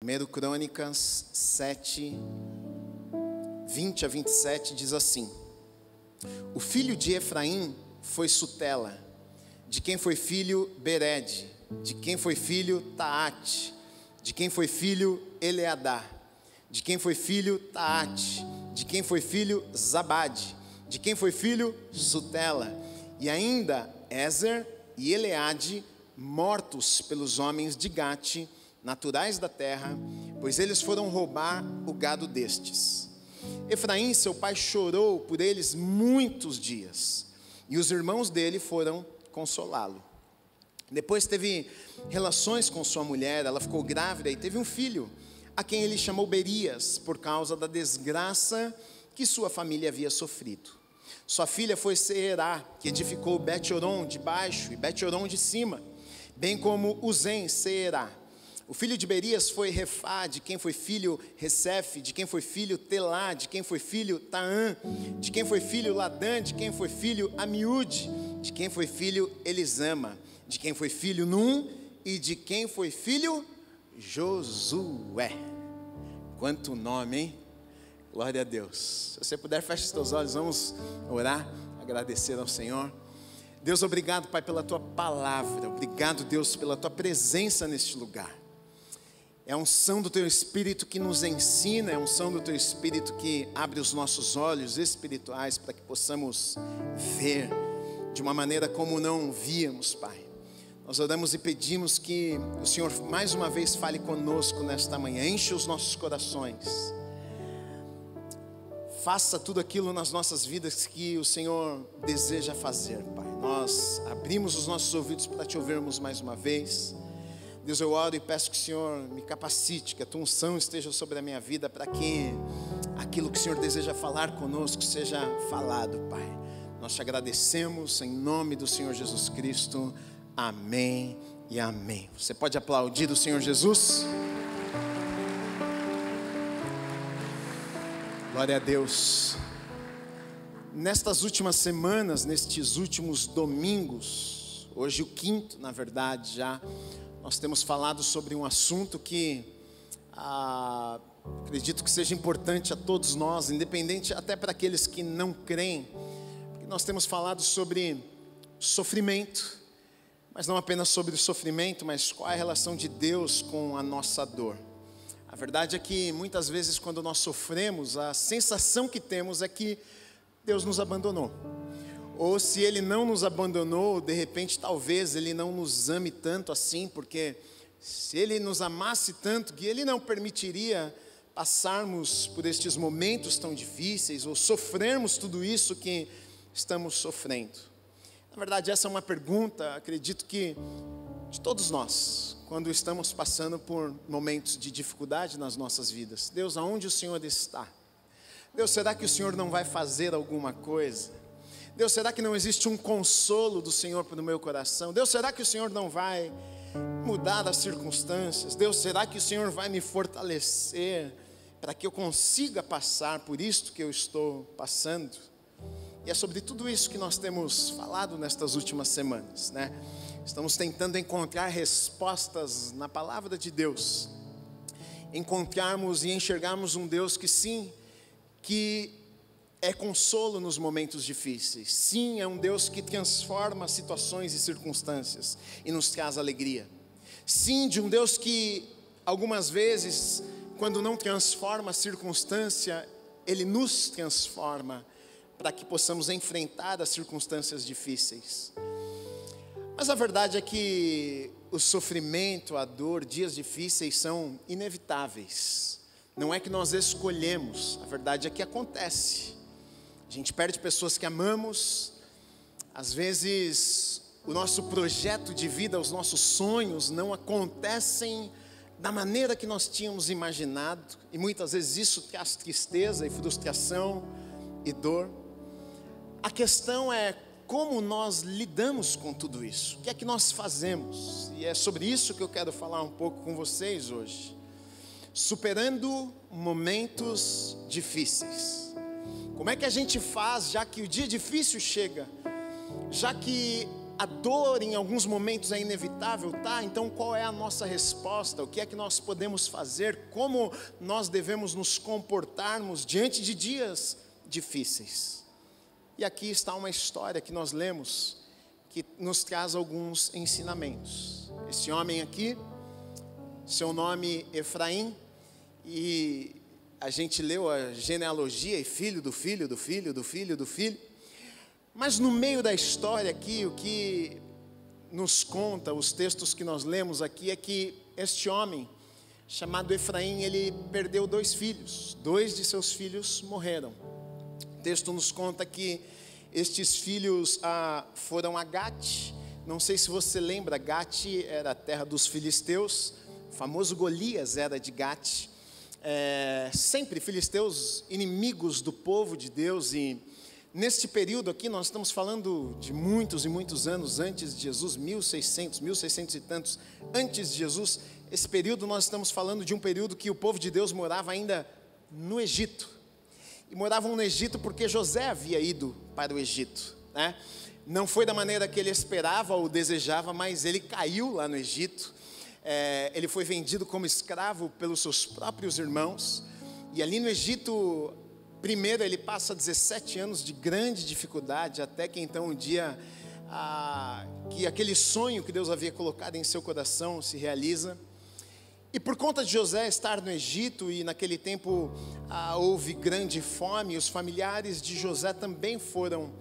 1 Crônicas 7, 20 a 27 diz assim: O filho de Efraim foi Sutela, de quem foi filho Bered, de quem foi filho Taate, de quem foi filho Eleadá, de quem foi filho Taate, de quem foi filho Zabade, de quem foi filho Sutela, e ainda Ezer e Eleade, mortos pelos homens de Gate, naturais da terra, pois eles foram roubar o gado destes. Efraim, seu pai, chorou por eles muitos dias, e os irmãos dele foram consolá-lo. Depois teve relações com sua mulher, ela ficou grávida e teve um filho, a quem ele chamou Berias, por causa da desgraça que sua família havia sofrido. Sua filha foi Seerá, que edificou Bet-Horon de baixo e Bet-Horon de cima, bem como Uzem, Seerá. O filho de Berias foi Refá, de quem foi filho Resef, de quem foi filho Telá, de quem foi filho Taã, de quem foi filho Ladã, de quem foi filho Amiúde, de quem foi filho Elisama, de quem foi filho Num e de quem foi filho Josué. Quanto nome, hein? Glória a Deus. Se você puder, feche os teus olhos, vamos orar, agradecer ao Senhor. Deus, obrigado, Pai, pela Tua palavra. Obrigado, Deus, pela Tua presença neste lugar. É a unção do Teu Espírito que nos ensina, é a unção do Teu Espírito que abre os nossos olhos espirituais para que possamos ver de uma maneira como não víamos, Pai. Nós oramos e pedimos que o Senhor mais uma vez fale conosco nesta manhã, enche os nossos corações. Faça tudo aquilo nas nossas vidas que o Senhor deseja fazer, Pai. Nós abrimos os nossos ouvidos para Te ouvirmos mais uma vez. Deus, eu oro e peço que o Senhor me capacite, que a Tua unção esteja sobre a minha vida, para que aquilo que o Senhor deseja falar conosco seja falado, Pai. Nós Te agradecemos em nome do Senhor Jesus Cristo. Amém e amém. Você pode aplaudir o Senhor Jesus? Glória a Deus. Nestas últimas semanas, nestes últimos domingos, hoje o quinto, na verdade, já, nós temos falado sobre um assunto que acredito que seja importante a todos nós, independente até para aqueles que não creem, porque nós temos falado sobre sofrimento, mas não apenas sobre o sofrimento, mas qual é a relação de Deus com a nossa dor. A verdade é que muitas vezes quando nós sofremos, a sensação que temos é que Deus nos abandonou. Ou se Ele não nos abandonou, de repente talvez Ele não nos ame tanto assim, porque se Ele nos amasse tanto, que Ele não permitiria passarmos por estes momentos tão difíceis, ou sofrermos tudo isso que estamos sofrendo. Na verdade, essa é uma pergunta, acredito que de todos nós, quando estamos passando por momentos de dificuldade nas nossas vidas. Deus, aonde o Senhor está? Deus, será que o Senhor não vai fazer alguma coisa? Deus, será que não existe um consolo do Senhor para o meu coração? Deus, será que o Senhor não vai mudar as circunstâncias? Deus, será que o Senhor vai me fortalecer para que eu consiga passar por isto que eu estou passando? E é sobre tudo isso que nós temos falado nestas últimas semanas, né? Estamos tentando encontrar respostas na palavra de Deus. Encontrarmos e enxergarmos um Deus que sim, que é consolo nos momentos difíceis. Sim, é um Deus que transforma situações e circunstâncias e nos traz alegria. Sim, de um Deus que algumas vezes, quando não transforma a circunstância, Ele nos transforma para que possamos enfrentar as circunstâncias difíceis. Mas a verdade é que o sofrimento, a dor, dias difíceis são inevitáveis. Não é que nós escolhemos, a verdade é que acontece. A gente perde pessoas que amamos, às vezes o nosso projeto de vida, os nossos sonhos não acontecem da maneira que nós tínhamos imaginado, e muitas vezes isso traz tristeza e frustração e dor. A questão é como nós lidamos com tudo isso, o que é que nós fazemos, e é sobre isso que eu quero falar um pouco com vocês hoje. Superando momentos difíceis. Como é que a gente faz, já que o dia difícil chega, já que a dor em alguns momentos é inevitável, tá? Então qual é a nossa resposta? O que é que nós podemos fazer? Como nós devemos nos comportarmos diante de dias difíceis? E aqui está uma história que nós lemos, que nos traz alguns ensinamentos. Esse homem aqui, seu nome Efraim, e a gente leu a genealogia, e filho do filho do filho do filho do filho. Mas no meio da história aqui, o que nos conta, os textos que nós lemos aqui, é que este homem, chamado Efraim, ele perdeu 2 filhos. 2 de seus filhos morreram. O texto nos conta que estes filhos foram a Gate. Não sei se você lembra, Gate era a terra dos filisteus. O famoso Golias era de Gate. Sempre filisteus inimigos do povo de Deus. E neste período aqui, nós estamos falando de muitos e muitos anos antes de Jesus, 1600 e tantos antes de Jesus. Esse período nós estamos falando de um período que o povo de Deus morava ainda no Egito. E moravam no Egito porque José havia ido para o Egito, né? Não foi da maneira que ele esperava ou desejava, mas ele caiu lá no Egito. Ele foi vendido como escravo pelos seus próprios irmãos. E ali no Egito, primeiro ele passa 17 anos de grande dificuldade, até que então um dia, que aquele sonho que Deus havia colocado em seu coração se realiza. E por conta de José estar no Egito, e naquele tempo houve grande fome, os familiares de José também foram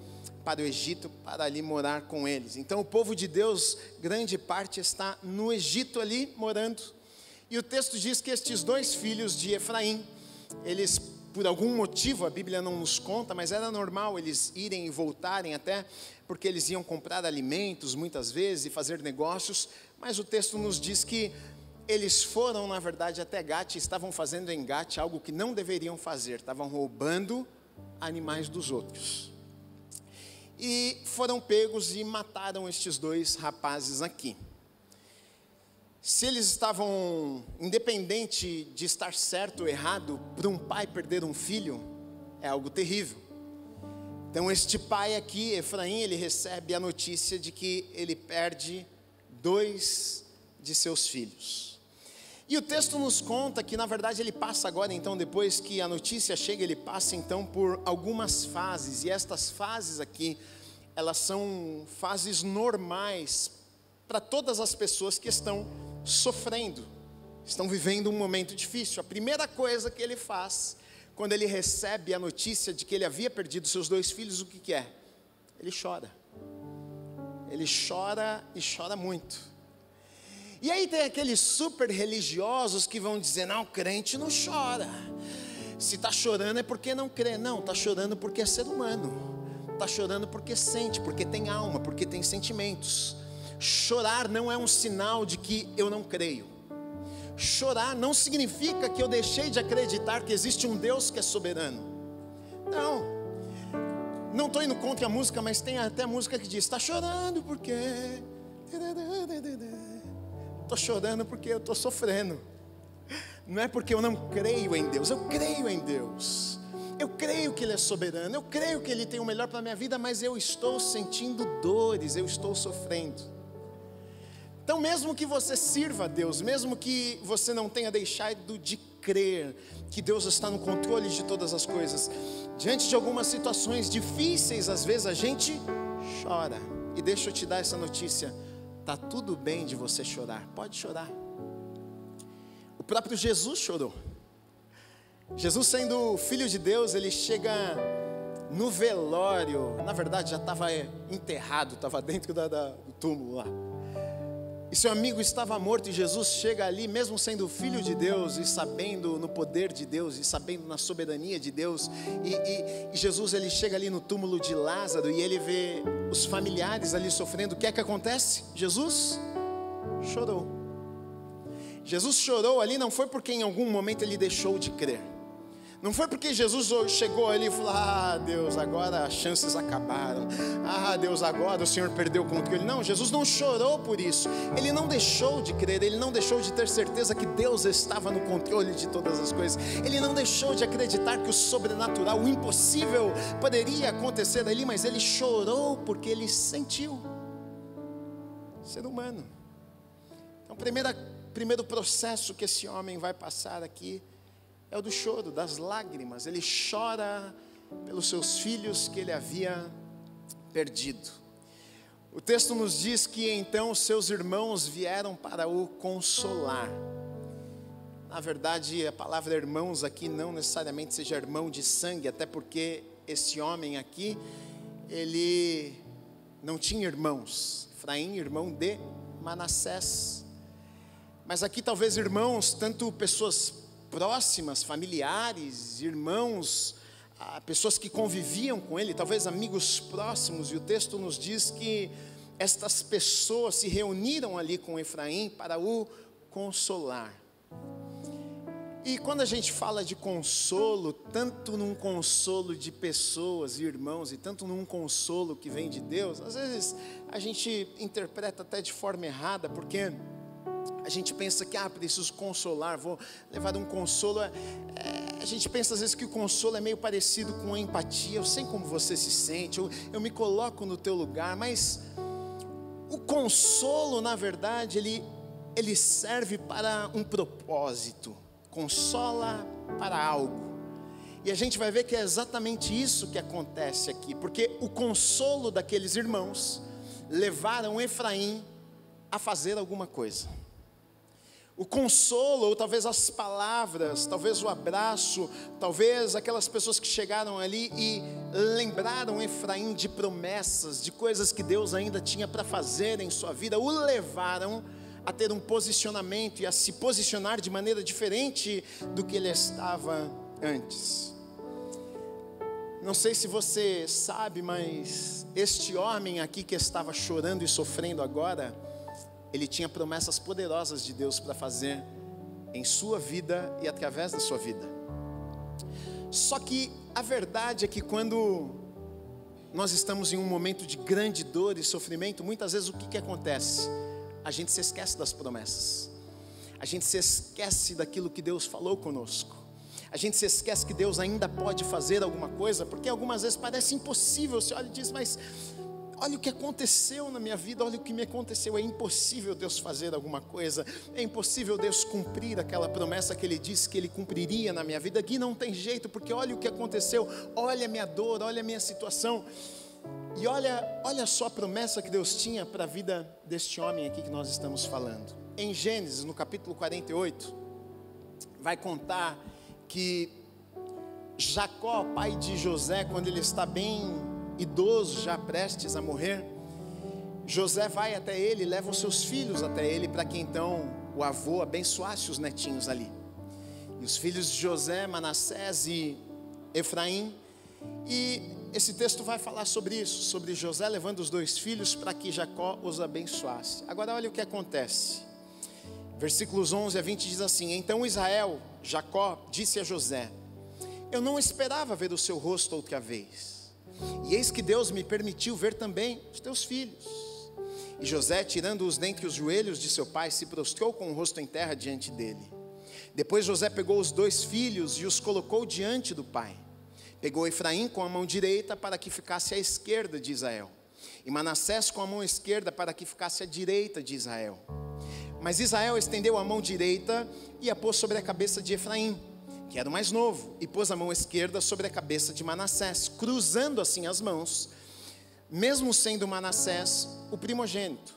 para o Egito, para ali morar com eles. Então o povo de Deus, grande parte está no Egito ali morando. E o texto diz que estes 2 filhos de Efraim, eles, por algum motivo, a Bíblia não nos conta, mas era normal eles irem e voltarem, até porque eles iam comprar alimentos muitas vezes e fazer negócios. Mas o texto nos diz que eles foram, na verdade, até Gate, e estavam fazendo em Gate algo que não deveriam fazer, estavam roubando animais dos outros. E foram pegos e mataram estes 2 rapazes aqui. Se eles estavam, independente de estar certo ou errado, para um pai perder um filho, é algo terrível. Então este pai aqui, Efraim, ele recebe a notícia de que ele perde 2 de seus filhos. E o texto nos conta que, na verdade, ele passa agora, então, depois que a notícia chega, ele passa, então, por algumas fases. E estas fases aqui, elas são fases normais para todas as pessoas que estão sofrendo, estão vivendo um momento difícil. A primeira coisa que ele faz, quando ele recebe a notícia de que ele havia perdido seus 2 filhos, o que é? Ele chora. Ele chora e chora muito. E aí tem aqueles super religiosos que vão dizer: não, crente não chora. Se está chorando é porque não crê. Não, está chorando porque é ser humano. Está chorando porque sente, porque tem alma, porque tem sentimentos. Chorar não é um sinal de que eu não creio. Chorar não significa que eu deixei de acreditar que existe um Deus que é soberano. Não estou indo contra a música, mas tem até música que diz: está chorando porque... Estou chorando porque eu estou sofrendo. Não é porque eu não creio em Deus, eu creio em Deus. Eu creio que Ele é soberano, eu creio que Ele tem o melhor para a minha vida, mas eu estou sentindo dores, eu estou sofrendo. Então mesmo que você sirva a Deus, mesmo que você não tenha deixado de crer que Deus está no controle de todas as coisas, diante de algumas situações difíceis, às vezes a gente chora. E deixa eu te dar essa notícia: está tudo bem de você chorar, pode chorar. O próprio Jesus chorou. Jesus, sendo filho de Deus, ele chega no velório, na verdade já estava enterrado, estava dentro do túmulo lá. E seu amigo estava morto, e Jesus chega ali, mesmo sendo filho de Deus, e sabendo no poder de Deus, e sabendo na soberania de Deus, e Jesus, ele chega ali no túmulo de Lázaro, e ele vê os familiares ali sofrendo. O que é que acontece? Jesus chorou. Jesus chorou ali, não foi porque em algum momento ele deixou de crer. Não foi porque Jesus chegou ali e falou: ah, Deus, agora as chances acabaram. Ah, Deus, agora o Senhor perdeu o controle. Não, Jesus não chorou por isso. Ele não deixou de crer, ele não deixou de ter certeza que Deus estava no controle de todas as coisas. Ele não deixou de acreditar que o sobrenatural, o impossível, poderia acontecer ali, mas ele chorou porque ele sentiu. Ser humano. Então, primeiro processo que esse homem vai passar aqui é o do choro, das lágrimas. Ele chora pelos seus filhos que ele havia perdido. O texto nos diz que então seus irmãos vieram para o consolar. Na verdade, a palavra irmãos aqui não necessariamente seja irmão de sangue, até porque esse homem aqui, ele não tinha irmãos. Efraim, irmão de Manassés. Mas aqui talvez irmãos, tanto pessoas próximas, familiares, irmãos, pessoas que conviviam com ele, talvez amigos próximos, e o texto nos diz que estas pessoas se reuniram ali com Efraim para o consolar. E quando a gente fala de consolo, tanto num consolo de pessoas e irmãos, e tanto num consolo que vem de Deus, às vezes a gente interpreta até de forma errada, porque a gente pensa que, preciso consolar, vou levar um consolo. A gente pensa às vezes que o consolo é meio parecido com a empatia. Eu sei como você se sente, eu me coloco no teu lugar, mas o consolo, na verdade, ele serve para um propósito. Consola para algo. E a gente vai ver que é exatamente isso que acontece aqui, porque o consolo daqueles irmãos levaram Efraim a fazer alguma coisa. O consolo, ou talvez as palavras, talvez o abraço, talvez aquelas pessoas que chegaram ali e lembraram Efraim de promessas, de coisas que Deus ainda tinha para fazer em sua vida, o levaram a ter um posicionamento e a se posicionar de maneira diferente do que ele estava antes. Não sei se você sabe, mas este homem aqui que estava chorando e sofrendo agora, ele tinha promessas poderosas de Deus para fazer em sua vida e através da sua vida. Só que a verdade é que quando nós estamos em um momento de grande dor e sofrimento, muitas vezes o que acontece? A gente se esquece das promessas. A gente se esquece daquilo que Deus falou conosco. A gente se esquece que Deus ainda pode fazer alguma coisa, porque algumas vezes parece impossível. Você olha e diz, mas olha o que aconteceu na minha vida, olha o que me aconteceu. É impossível Deus fazer alguma coisa, é impossível Deus cumprir aquela promessa que Ele disse que Ele cumpriria na minha vida. Aqui não tem jeito, porque olha o que aconteceu, olha a minha dor, olha a minha situação. E olha só a promessa que Deus tinha para a vida deste homem aqui que nós estamos falando. Em Gênesis, no capítulo 48, vai contar que Jacó, pai de José, quando ele está bem idoso, já prestes a morrer, José vai até ele, leva os seus filhos até ele, para que então o avô abençoasse os netinhos ali. E os filhos de José, Manassés e Efraim. E esse texto vai falar sobre isso, sobre José levando os dois filhos para que Jacó os abençoasse. Agora olha o que acontece. Versículos 11 a 20 diz assim: Então Israel, Jacó, disse a José: Eu não esperava ver o seu rosto outra vez, e eis que Deus me permitiu ver também os teus filhos. E José, tirando-os dentre os joelhos de seu pai, se prostrou com o rosto em terra diante dele. Depois José pegou os dois filhos e os colocou diante do pai. Pegou Efraim com a mão direita para que ficasse à esquerda de Israel, e Manassés com a mão esquerda para que ficasse à direita de Israel. Mas Israel estendeu a mão direita e a pôs sobre a cabeça de Efraim, que era o mais novo, e pôs a mão esquerda sobre a cabeça de Manassés, cruzando assim as mãos, mesmo sendo Manassés o primogênito.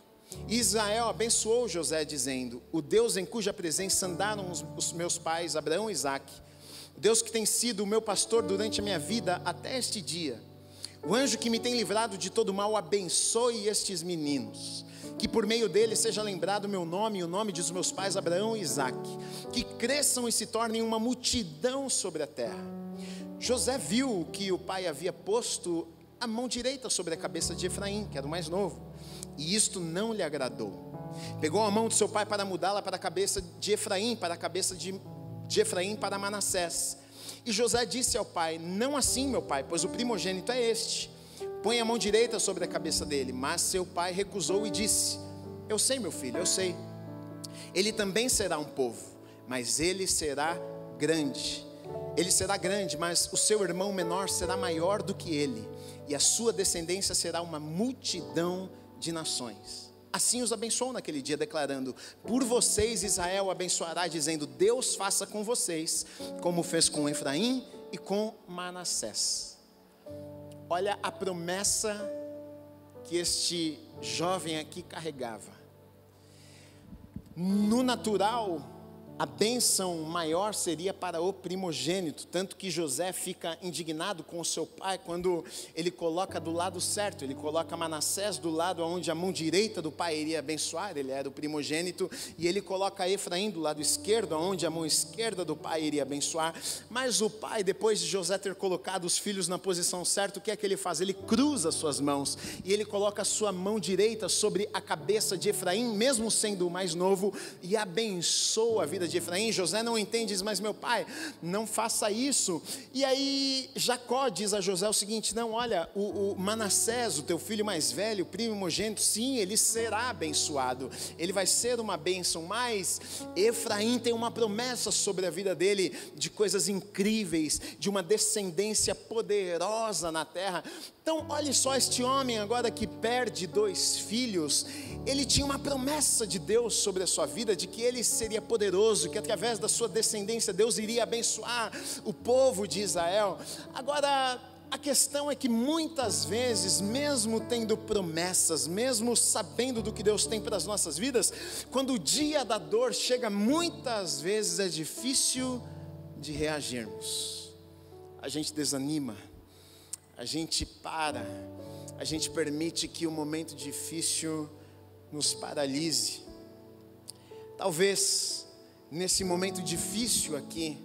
E Israel abençoou José, dizendo: O Deus em cuja presença andaram os meus pais Abraão e Isaque, o Deus que tem sido o meu pastor durante a minha vida até este dia, o anjo que me tem livrado de todo mal, abençoe estes meninos, que por meio dele seja lembrado o meu nome e o nome dos meus pais Abraão e Isaque, que cresçam e se tornem uma multidão sobre a terra. José viu que o pai havia posto a mão direita sobre a cabeça de Efraim, que era o mais novo, e isto não lhe agradou. Pegou a mão de seu pai para mudá-la para a cabeça de Efraim, para a cabeça de Efraim para Manassés. E José disse ao pai: Não assim, meu pai, pois o primogênito é este. Põe a mão direita sobre a cabeça dele. Mas seu pai recusou e disse: Eu sei, meu filho, eu sei. Ele também será um povo, mas ele será grande. Ele será grande, mas o seu irmão menor será maior do que ele, e a sua descendência será uma multidão de nações. assim os abençoou naquele dia, declarando: por vocês Israel abençoará, dizendo: Deus faça com vocês como fez com Efraim e com Manassés. Olha a promessa que este jovem aqui carregava. No natural, a bênção maior seria para o primogênito, tanto que José fica indignado com o seu pai quando ele coloca do lado certo, ele coloca Manassés do lado onde a mão direita do pai iria abençoar, ele era o primogênito, e ele coloca Efraim do lado esquerdo, onde a mão esquerda do pai iria abençoar. Mas o pai, depois de José ter colocado os filhos na posição certa, o que é que ele faz? Ele cruza suas mãos, e ele coloca a sua mão direita sobre a cabeça de Efraim, mesmo sendo o mais novo, e abençoa a vida de Efraim. José não entende, diz: mas meu pai, não faça isso. E aí Jacó diz a José o seguinte: não, olha, o Manassés, o teu filho mais velho, primogênito, sim, ele será abençoado, ele vai ser uma bênção, mas Efraim tem uma promessa sobre a vida dele, de coisas incríveis, de uma descendência poderosa na terra. Então olhe só, este homem agora que perde 2 filhos, ele tinha uma promessa de Deus sobre a sua vida, de que ele seria poderoso, que através da sua descendência Deus iria abençoar o povo de Israel. Agora, a questão é que muitas vezes, mesmo tendo promessas, mesmo sabendo do que Deus tem para as nossas vidas, quando o dia da dor chega, muitas vezes é difícil de reagirmos. A gente desanima, a gente para, a gente permite que o momento difícil nos paralise. Talvez nesse momento difícil aqui,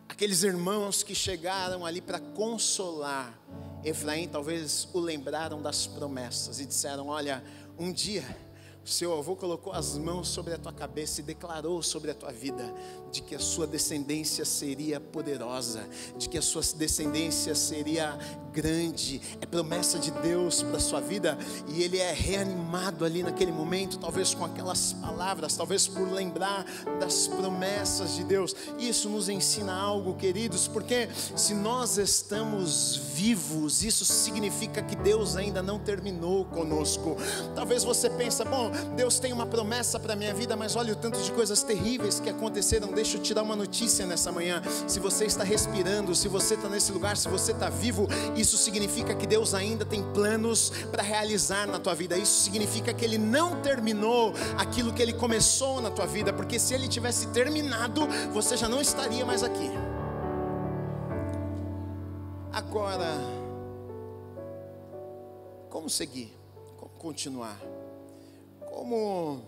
aqueles irmãos que chegaram ali para consolar Efraim, talvez o lembraram das promessas e disseram: olha, um dia o seu avô colocou as mãos sobre a tua cabeça e declarou sobre a tua vida, de que a sua descendência seria poderosa, de que a sua descendência seria grande. É promessa de Deus para a sua vida, e ele é reanimado ali naquele momento, talvez com aquelas palavras, talvez por lembrar das promessas de Deus. Isso nos ensina algo, queridos, porque se nós estamos vivos, isso significa que Deus ainda não terminou conosco. Talvez você pense: bom, Deus tem uma promessa para a minha vida, mas olha o tanto de coisas terríveis que aconteceram. Deixa eu te dar uma notícia nessa manhã: se você está respirando, se você está nesse lugar, se você está vivo, isso significa que Deus ainda tem planos para realizar na tua vida. Isso significa que Ele não terminou aquilo que Ele começou na tua vida, porque se Ele tivesse terminado, você já não estaria mais aqui. Agora, como seguir? Como continuar? Como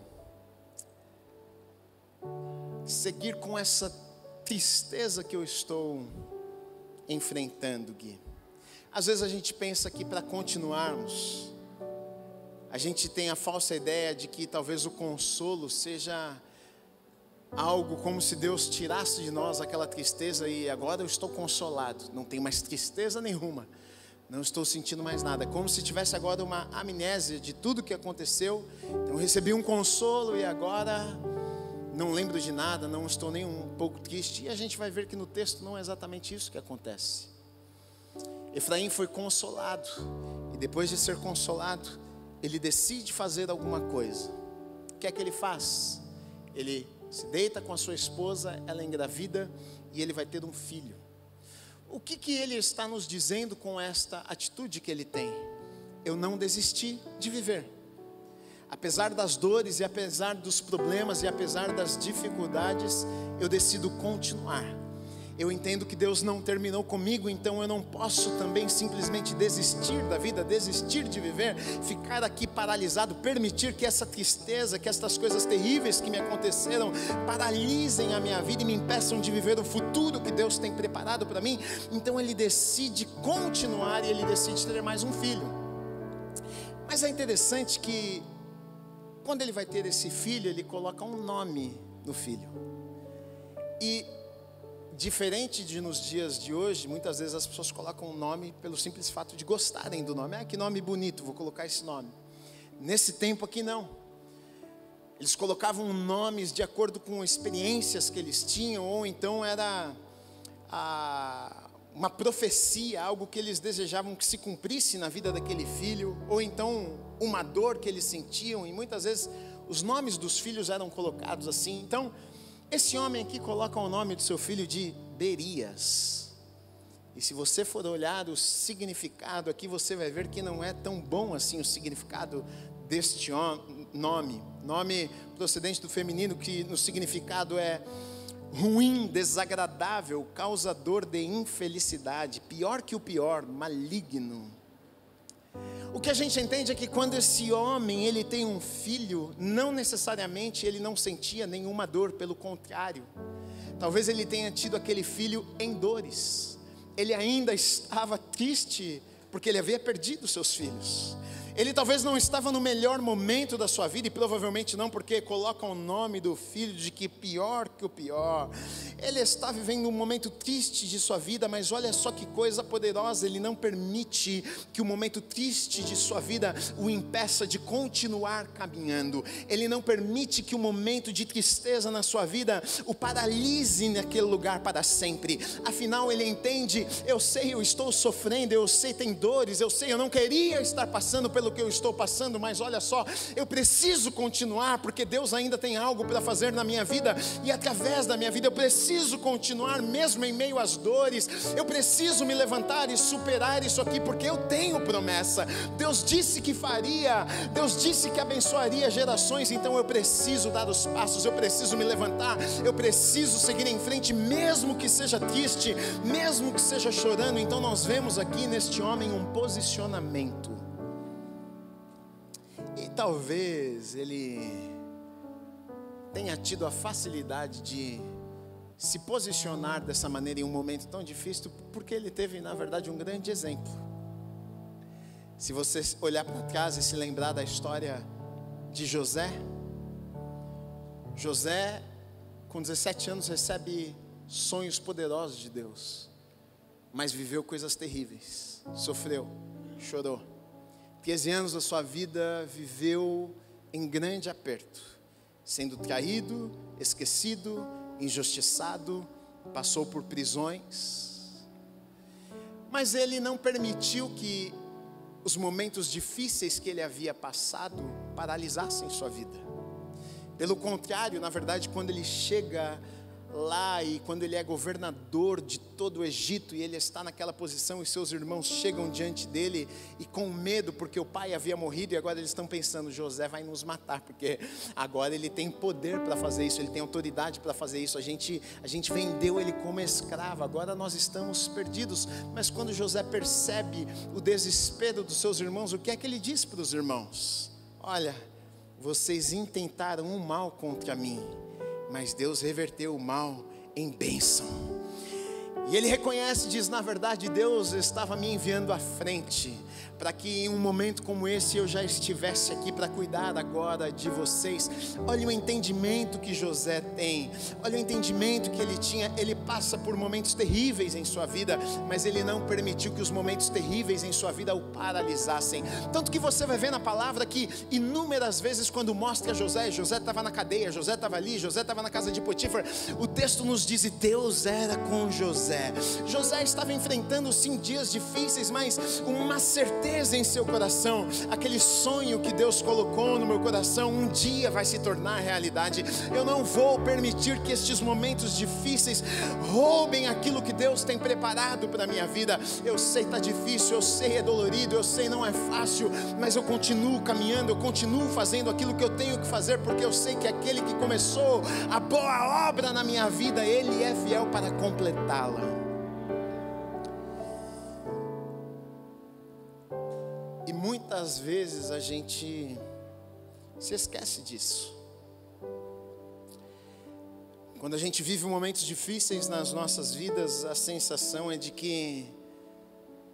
seguir com essa tristeza que eu estou enfrentando, Gui? Às vezes a gente pensa que para continuarmos, a gente tem a falsa ideia de que talvez o consolo seja algo como se Deus tirasse de nós aquela tristeza e agora eu estou consolado, não tem mais tristeza nenhuma, não estou sentindo mais nada, como se tivesse agora uma amnésia de tudo que aconteceu. Eu recebi um consolo e agora não lembro de nada, não estou nem um pouco triste. E a gente vai ver que no texto não é exatamente isso que acontece. Efraim foi consolado, e depois de ser consolado, ele decide fazer alguma coisa. O que é que ele faz? Ele se deita com a sua esposa, ela é engravida e ele vai ter um filho. O que ele está nos dizendo com esta atitude que ele tem? Eu não desisti de viver. Apesar das dores e apesar dos problemas e apesar das dificuldades, eu decido continuar. Eu entendo que Deus não terminou comigo, então eu não posso também simplesmente desistir da vida, desistir de viver, ficar aqui paralisado, permitir que essa tristeza, que estas coisas terríveis que me aconteceram paralisem a minha vida e me impeçam de viver o futuro que Deus tem preparado para mim. Então ele decide continuar e ele decide ter mais um filho. Mas é interessante que quando ele vai ter esse filho, ele coloca um nome no filho. E diferente de nos dias de hoje, muitas vezes as pessoas colocam um nome pelo simples fato de gostarem do nome. Ah, que nome bonito, vou colocar esse nome. Nesse tempo aqui não. Eles colocavam nomes de acordo com experiências que eles tinham, ou então era uma profecia, algo que eles desejavam que se cumprisse na vida daquele filho, ou então uma dor que eles sentiam, e muitas vezes os nomes dos filhos eram colocados assim. Então, esse homem aqui coloca o nome do seu filho de Berias, e se você for olhar o significado aqui, você vai ver que não é tão bom assim o significado deste nome procedente do feminino, que no significado é ruim, desagradável, causador de infelicidade, pior que o pior, maligno. O que a gente entende é que quando esse homem ele tem um filho, não necessariamente ele não sentia nenhuma dor, pelo contrário, talvez ele tenha tido aquele filho em dores. Ele ainda estava triste porque ele havia perdido seus filhos. Ele talvez não estava no melhor momento da sua vida, e provavelmente não, porque coloca o nome do filho de que pior que o pior. Ele está vivendo um momento triste de sua vida, mas olha só que coisa poderosa, ele não permite que o momento triste de sua vida o impeça de continuar caminhando. Ele não permite que o momento de tristeza na sua vida o paralise naquele lugar para sempre. Afinal, ele entende: eu sei, eu estou sofrendo, eu sei, tem dores, eu sei, eu não queria estar passando pelo que eu estou passando, mas olha só, eu preciso continuar, porque Deus ainda tem algo para fazer na minha vida, e através da minha vida eu preciso continuar, mesmo em meio às dores. Eu preciso me levantar e superar isso aqui, porque eu tenho promessa. Deus disse que faria, Deus disse que abençoaria gerações, então eu preciso dar os passos, eu preciso me levantar, eu preciso seguir em frente, mesmo que seja triste, mesmo que seja chorando. Então nós vemos aqui neste homem um posicionamento. E talvez ele tenha tido a facilidade de se posicionar dessa maneira em um momento tão difícil, porque ele teve, na verdade, um grande exemplo. Se você olhar para trás e se lembrar da história de José, com 17 anos, recebe sonhos poderosos de Deus, mas viveu coisas terríveis, sofreu, chorou. 13 anos da sua vida viveu em grande aperto, sendo traído, esquecido, injustiçado, passou por prisões, mas ele não permitiu que os momentos difíceis que ele havia passado paralisassem sua vida. Pelo contrário, na verdade, quando ele chega lá e quando ele é governador de todo o Egito, e ele está naquela posição, e seus irmãos chegam diante dele e com medo, porque o pai havia morrido, e agora eles estão pensando: José vai nos matar, porque agora ele tem poder para fazer isso, ele tem autoridade para fazer isso, a gente vendeu ele como escravo, agora nós estamos perdidos. Mas quando José percebe o desespero dos seus irmãos, o que é que ele diz para os irmãos? Olha, vocês intentaram um mal contra mim, mas Deus reverteu o mal em bênção. E ele reconhece, diz: na verdade Deus estava me enviando à frente, para que em um momento como esse eu já estivesse aqui para cuidar agora de vocês. Olha o entendimento que José tem, olha o entendimento que ele tinha. Ele passa por momentos terríveis em sua vida, mas ele não permitiu que os momentos terríveis em sua vida o paralisassem. Tanto que você vai ver na palavra que inúmeras vezes, quando mostra José estava na cadeia, José estava ali, José estava na casa de Potifar, o texto nos diz: e Deus era com José. José estava enfrentando sim dias difíceis, mas uma certeza em seu coração: aquele sonho que Deus colocou no meu coração um dia vai se tornar realidade. Eu não vou permitir que estes momentos difíceis roubem aquilo que Deus tem preparado para a minha vida. Eu sei está difícil, eu sei é dolorido, eu sei não é fácil, mas eu continuo caminhando, eu continuo fazendo aquilo que eu tenho que fazer, porque eu sei que aquele que começou a boa obra na minha vida, Ele é fiel para completá-la. E muitas vezes a gente se esquece disso. Quando a gente vive momentos difíceis nas nossas vidas, a sensação é de que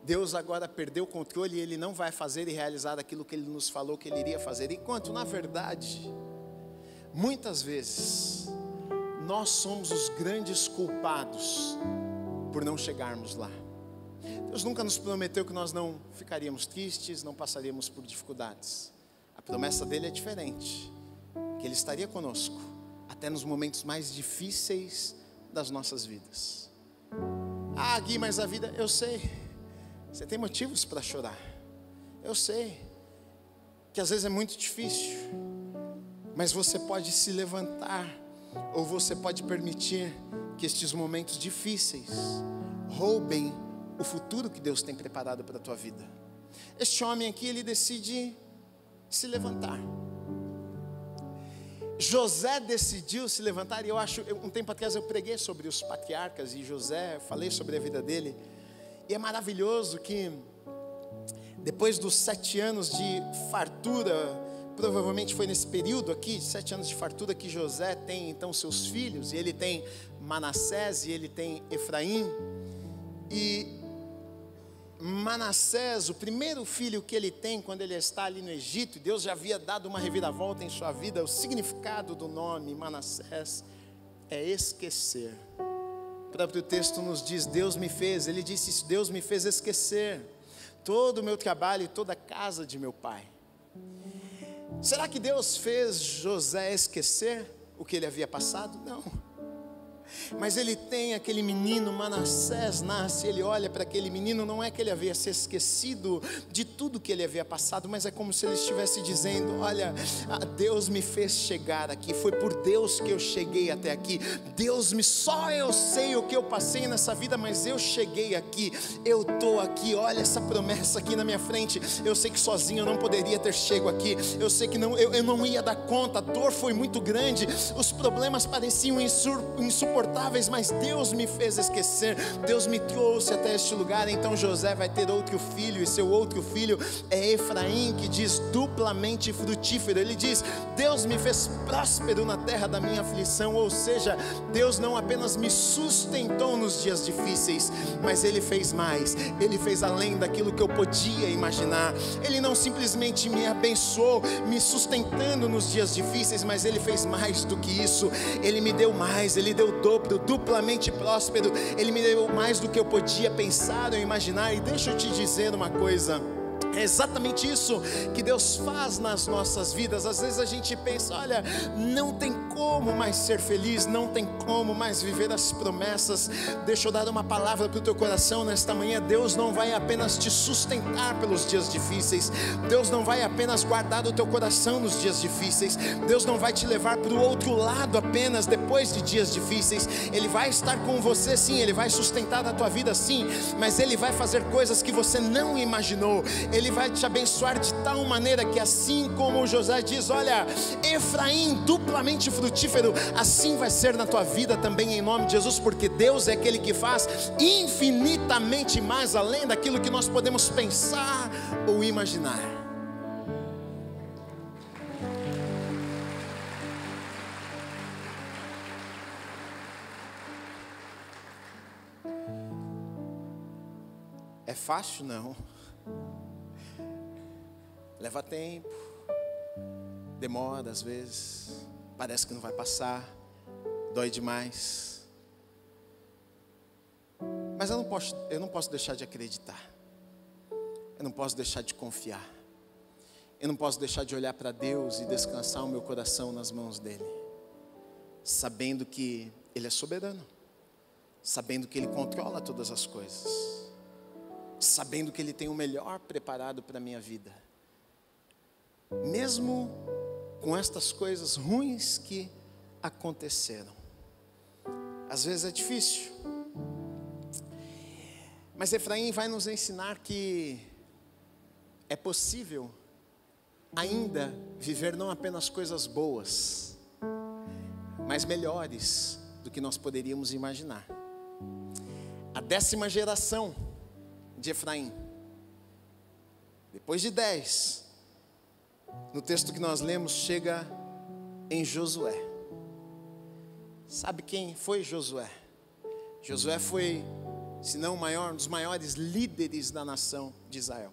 Deus agora perdeu o controle e Ele não vai fazer e realizar aquilo que Ele nos falou que Ele iria fazer. Enquanto, na verdade, muitas vezes, nós somos os grandes culpados por não chegarmos lá. Deus nunca nos prometeu que nós não ficaríamos tristes, não passaríamos por dificuldades. A promessa dele é diferente, que Ele estaria conosco, até nos momentos mais difíceis das nossas vidas. Ah, Gui, mas a vida, eu sei, você tem motivos para chorar, eu sei, que às vezes é muito difícil, mas você pode se levantar, ou você pode permitir que estes momentos difíceis roubem o futuro que Deus tem preparado para a tua vida. Este homem aqui, ele decide se levantar. José decidiu se levantar, e eu acho, um tempo atrás eu preguei sobre os patriarcas e José, falei sobre a vida dele, e é maravilhoso que depois dos 7 anos de fartura, provavelmente foi nesse período aqui, 7 anos de fartura, que José tem então seus filhos, e ele tem Manassés e ele tem Efraim, e Manassés, o primeiro filho que ele tem quando ele está ali no Egito, Deus já havia dado uma reviravolta em sua vida. O significado do nome Manassés é esquecer. O próprio texto nos diz, Deus me fez, ele disse isso, Deus me fez esquecer todo o meu trabalho e toda a casa de meu pai. Será que Deus fez José esquecer o que ele havia passado? Não. Mas ele tem aquele menino, Manassés nasce, ele olha para aquele menino, não é que ele havia se esquecido de tudo que ele havia passado, mas é como se ele estivesse dizendo, olha, Deus me fez chegar aqui, foi por Deus que eu cheguei até aqui, só eu sei o que eu passei nessa vida, mas eu cheguei aqui, eu estou aqui, olha essa promessa aqui na minha frente, eu sei que sozinho eu não poderia ter chego aqui, eu sei que eu não ia dar conta, a dor foi muito grande, os problemas pareciam insuportáveis, mas Deus me fez esquecer, Deus me trouxe até este lugar. Então José vai ter outro filho, e seu outro filho é Efraim, que diz duplamente frutífero. Ele diz, Deus me fez próspero na terra da minha aflição, ou seja, Deus não apenas me sustentou nos dias difíceis, mas Ele fez mais, Ele fez além daquilo que eu podia imaginar. Ele não simplesmente me abençoou, me sustentando nos dias difíceis, mas Ele fez mais do que isso, Ele me deu mais, Ele deu dobro, duplamente próspero, Ele me deu mais do que eu podia pensar ou imaginar. E deixa eu te dizer uma coisa, é exatamente isso que Deus faz nas nossas vidas. Às vezes a gente pensa, olha, não tem como mais ser feliz, não tem como mais viver as promessas. Deixa eu dar uma palavra para o teu coração nesta manhã. Deus não vai apenas te sustentar pelos dias difíceis, Deus não vai apenas guardar o teu coração nos dias difíceis, Deus não vai te levar para o outro lado apenas depois de dias difíceis. Ele vai estar com você sim, Ele vai sustentar a tua vida sim, mas Ele vai fazer coisas que você não imaginou. Ele vai te abençoar de tal maneira que, assim como José diz, olha, Efraim duplamente frutífero, assim vai ser na tua vida também, em nome de Jesus, porque Deus é aquele que faz infinitamente mais além daquilo que nós podemos pensar ou imaginar. É fácil? Não. Leva tempo, demora às vezes, parece que não vai passar, dói demais. Mas eu não posso deixar de acreditar, eu não posso deixar de confiar, eu não posso deixar de olhar para Deus e descansar o meu coração nas mãos dEle, sabendo que Ele é soberano, sabendo que Ele controla todas as coisas, sabendo que Ele tem o melhor preparado para a minha vida. Mesmo com estas coisas ruins que aconteceram. Às vezes é difícil, mas Efraim vai nos ensinar que é possível ainda viver não apenas coisas boas, mas melhores do que nós poderíamos imaginar. A 10ª geração de Efraim, depois de 10, no texto que nós lemos, chega em Josué. Sabe quem foi Josué? Josué foi, se não o maior, um dos maiores líderes da nação de Israel.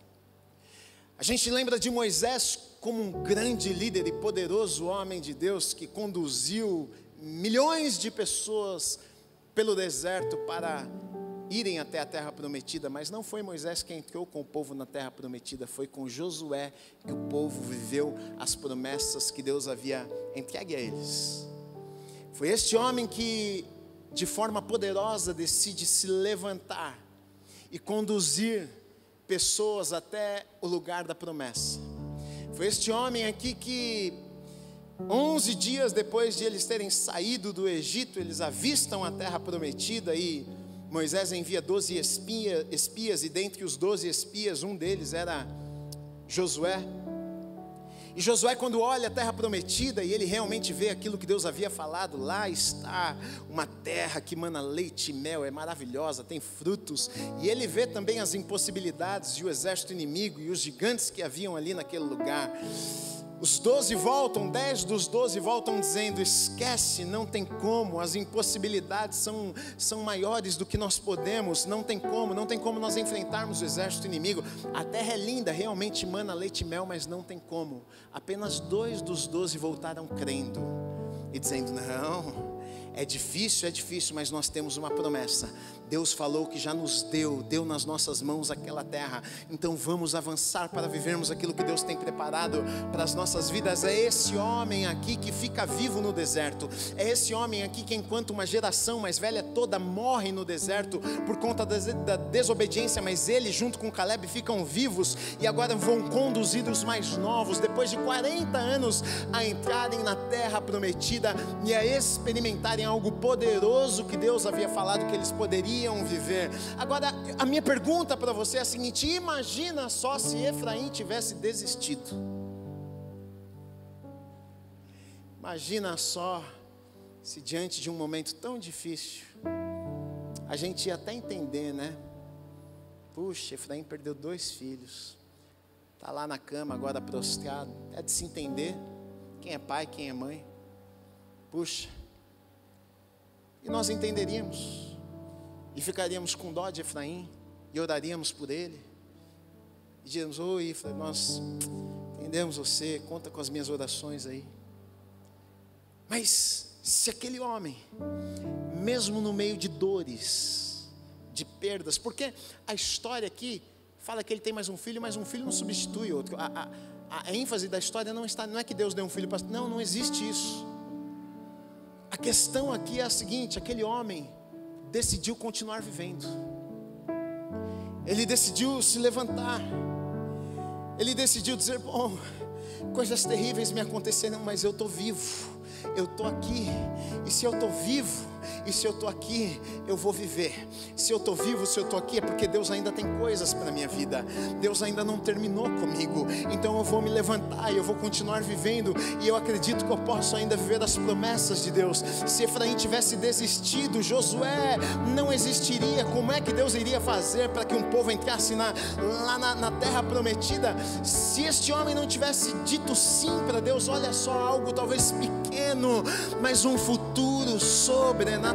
A gente lembra de Moisés como um grande líder e poderoso homem de Deus que conduziu milhões de pessoas pelo deserto para irem até a terra prometida, mas não foi Moisés quem entrou com o povo na terra prometida, foi com Josué que o povo viveu as promessas que Deus havia entregue a eles. Foi este homem que de forma poderosa, decide se levantar e conduzir pessoas até o lugar da promessa. Foi este homem aqui que 11 dias depois de eles terem saído do Egito, eles avistam a terra prometida e Moisés envia 12 espias, e dentre os 12 espias, um deles era Josué. E Josué, quando olha a terra prometida e ele realmente vê aquilo que Deus havia falado, lá está uma terra que mana leite e mel, é maravilhosa, tem frutos, e ele vê também as impossibilidades e o exército inimigo e os gigantes que haviam ali naquele lugar. Os 12 voltam, 10 dos 12 voltam dizendo: esquece, não tem como, as impossibilidades são maiores do que nós podemos, não tem como nós enfrentarmos o exército inimigo. A terra é linda, realmente mana leite e mel, mas não tem como. Apenas 2 dos 12 voltaram crendo e dizendo: não, é difícil, mas nós temos uma promessa. Deus falou que já nos deu nas nossas mãos aquela terra, então vamos avançar para vivermos aquilo que Deus tem preparado para as nossas vidas. É esse homem aqui que fica vivo no deserto, é esse homem aqui que enquanto uma geração mais velha toda morre no deserto por conta da desobediência, mas ele junto com Caleb ficam vivos e agora vão conduzir os mais novos, depois de 40 anos, a entrarem na terra prometida e a experimentarem algo poderoso que Deus havia falado que eles poderiam viver. Agora, a minha pergunta para você é a seguinte: imagina só se Efraim tivesse desistido. Imagina só se diante de um momento tão difícil, a gente ia até entender, né? Puxa, Efraim perdeu 2 filhos, está lá na cama agora prostrado. É de se entender quem é pai, quem é mãe. Puxa, e nós entenderíamos e ficaríamos com dó de Efraim e oraríamos por ele e diríamos: oi, Efraim, nós entendemos você, conta com as minhas orações aí. Mas se aquele homem, mesmo no meio de dores, de perdas, porque a história aqui fala que ele tem mais um filho, mas um filho não substitui outro. A ênfase da história não é que Deus deu um filho para... Não existe isso. A questão aqui é a seguinte: aquele homem decidiu continuar vivendo, ele decidiu se levantar, ele decidiu dizer: bom, coisas terríveis me aconteceram, mas eu estou vivo, eu estou aqui, e se eu estou vivo, e se eu estou aqui, eu vou viver. Se eu estou vivo, se eu estou aqui, é porque Deus ainda tem coisas para a minha vida, Deus ainda não terminou comigo, então eu vou me levantar e eu vou continuar vivendo, e eu acredito que eu posso ainda viver as promessas de Deus. Se Efraim tivesse desistido, Josué não existiria. Como é que Deus iria fazer para que um povo entrasse lá na terra prometida? Se este homem não tivesse dito sim para Deus, olha só, algo talvez pequeno, mas um futuro sobrenatural.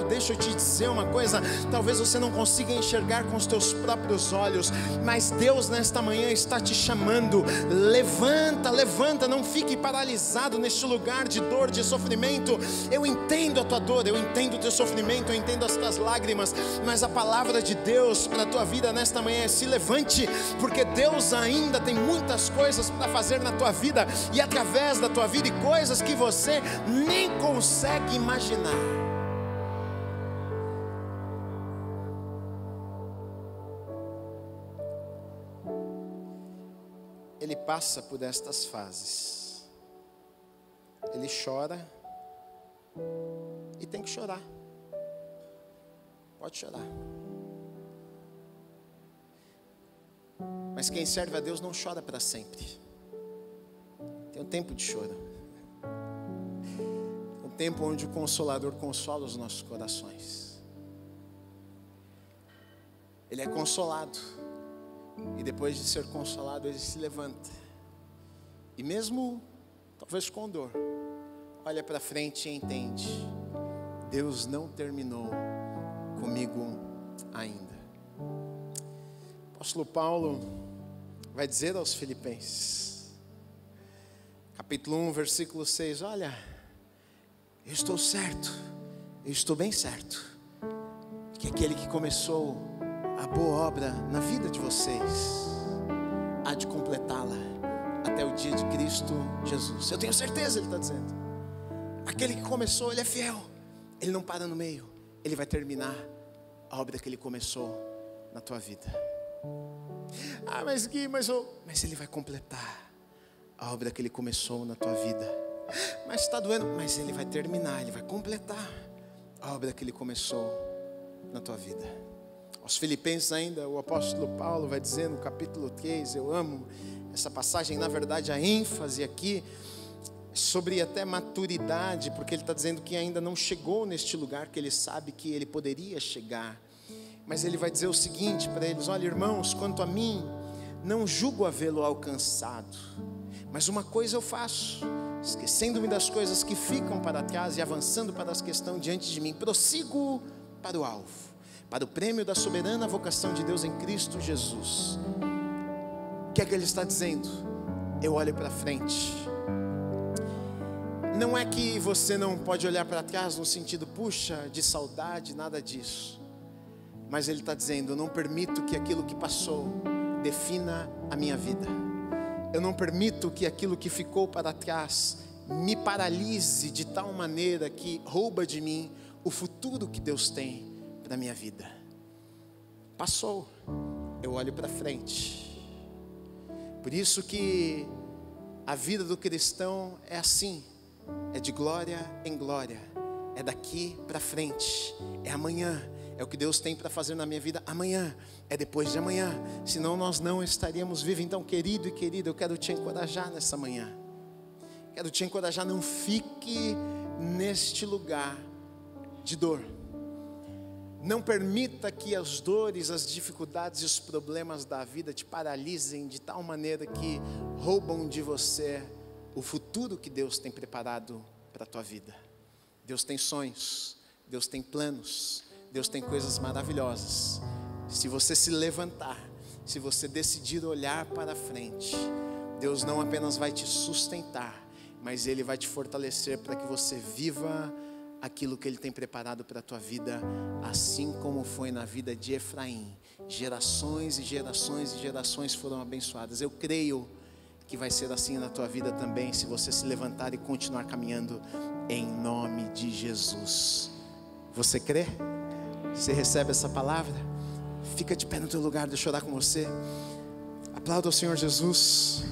Deixa eu te dizer uma coisa: talvez você não consiga enxergar com os teus próprios olhos, mas Deus nesta manhã está te chamando. Levanta, não fique paralisado neste lugar de dor, de sofrimento. Eu entendo a tua dor, eu entendo o teu sofrimento, eu entendo as tuas lágrimas, mas a palavra de Deus para a tua vida nesta manhã é: se levante, porque Deus ainda tem muitas coisas para fazer na tua vida e através da tua vida, e coisas que você nem consegue imaginar. Ele passa por estas fases, ele chora e tem que chorar, pode chorar, mas quem serve a Deus não chora para sempre. Tem um tempo de choro, um tempo onde o Consolador consola os nossos corações. Ele é consolado, e depois de ser consolado, ele se levanta, e mesmo talvez com dor, olha para frente e entende: Deus não terminou comigo ainda. O apóstolo Paulo vai dizer aos Filipenses, capítulo 1, versículo 6, olha, eu estou certo, eu estou bem certo, que aquele que começou a boa obra na vida de vocês há de completá-la até o dia de Cristo Jesus. Eu tenho certeza, ele está dizendo. Aquele que começou, ele é fiel, ele não para no meio, Ele vai terminar a obra que Ele começou na tua vida. Ah, mas Gui, mas Ele vai completar a obra que Ele começou na tua vida. Mas está doendo, mas Ele vai terminar, Ele vai completar a obra que Ele começou na tua vida. Aos Filipenses ainda, o apóstolo Paulo vai dizer no capítulo 3, eu amo essa passagem, na verdade a ênfase aqui sobre até maturidade, porque ele está dizendo que ainda não chegou neste lugar que ele sabe que ele poderia chegar. Mas ele vai dizer o seguinte para eles: olha, irmãos, quanto a mim, não julgo havê-lo alcançado, mas uma coisa eu faço, esquecendo-me das coisas que ficam para trás e avançando para as que estão diante de mim, prossigo para o alvo, para o prêmio da soberana vocação de Deus em Cristo Jesus. O que é que ele está dizendo? Eu olho para frente. Não é que você não pode olhar para trás no sentido, puxa, de saudade, nada disso. Mas ele está dizendo, eu não permito que aquilo que passou defina a minha vida. Eu não permito que aquilo que ficou para trás me paralise de tal maneira que rouba de mim o futuro que Deus tem para a minha vida. Passou, eu olho para frente. Por isso que a vida do cristão é assim, é de glória em glória, é daqui para frente, é amanhã, é o que Deus tem para fazer na minha vida amanhã, é depois de amanhã, senão nós não estaríamos vivos. Então, querido e querida, eu quero te encorajar nessa manhã, quero te encorajar, não fique neste lugar de dor. Não permita que as dores, as dificuldades e os problemas da vida te paralisem de tal maneira que roubam de você o futuro que Deus tem preparado para a tua vida. Deus tem sonhos, Deus tem planos, Deus tem coisas maravilhosas. Se você se levantar, se você decidir olhar para frente, Deus não apenas vai te sustentar, mas Ele vai te fortalecer para que você viva aquilo que Ele tem preparado para a tua vida, assim como foi na vida de Efraim. Gerações e gerações e gerações foram abençoadas. Eu creio que vai ser assim na tua vida também, se você se levantar e continuar caminhando em nome de Jesus. Você crê? Você recebe essa palavra? Fica de pé no teu lugar, deixa eu orar com você. Aplauda o Senhor Jesus.